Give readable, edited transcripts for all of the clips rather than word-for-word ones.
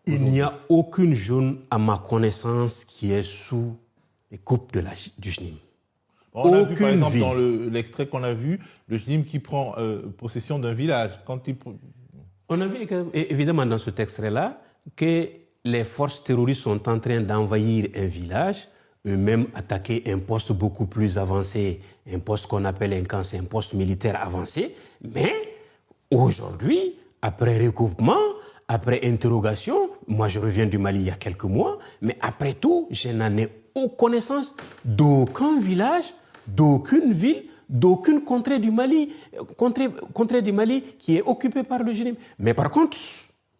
Il n'y a aucune zone, à ma connaissance, qui est sous les coupes du JNIM. On a vu par exemple dans l'extrait qu'on a vu, le JNIM qui prend possession d'un village. On a vu évidemment dans ce texte-là que les forces terroristes sont en train d'envahir un village, eux-mêmes attaquer un poste beaucoup plus avancé, un poste qu'on appelle un camp, c'est un poste militaire avancé. Mais aujourd'hui, après recoupement, après interrogation, moi je reviens du Mali il y a quelques mois, mais après tout, je n'en ai connaissance d'aucun village, d'aucune ville, d'aucune contrée du Mali, qui est occupée par le JNIM. Mais par contre,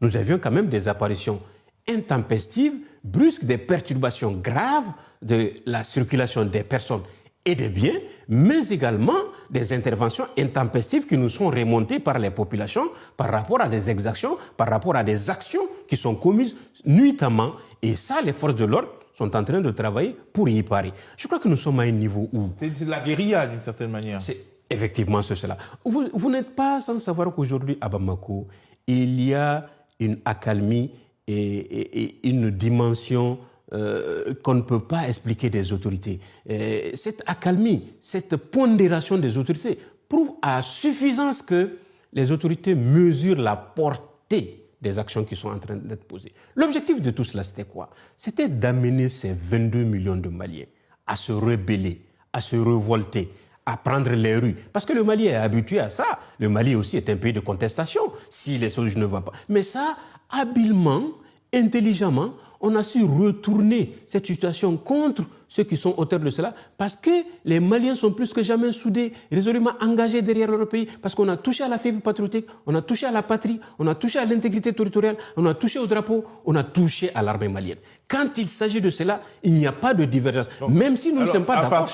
nous avions quand même des apparitions intempestives, brusques, des perturbations graves de la circulation des personnes et des biens, mais également des interventions intempestives qui nous sont remontées par les populations par rapport à des exactions, par rapport à des actions qui sont commises nuitamment. Et ça, les forces de l'ordre sont en train de travailler pour y parer. Je crois que nous sommes à un niveau où... C'est de la guérilla, d'une certaine manière. C'est effectivement cela. Vous n'êtes pas sans savoir qu'aujourd'hui, à Bamako, il y a une accalmie et une dimension qu'on ne peut pas expliquer des autorités. Cette accalmie, cette pondération des autorités prouve à suffisance que les autorités mesurent la portée des actions qui sont en train d'être posées. L'objectif de tout cela, c'était quoi? C'était d'amener ces 22 millions de Maliens à se rebeller, à se révolter, à prendre les rues. Parce que le Mali est habitué à ça. Le Mali aussi est un pays de contestation, si les choses ne vont pas. Mais ça, habilement, intelligemment, on a su retourner cette situation contre ceux qui sont auteurs de cela, parce que les Maliens sont plus que jamais soudés, résolument engagés derrière leur pays, parce qu'on a touché à la fibre patriotique, on a touché à la patrie, on a touché à l'intégrité territoriale, on a touché au drapeau, on a touché à l'armée malienne. Quand il s'agit de cela, il n'y a pas de divergence. Donc, même si nous ne sommes pas d'accord.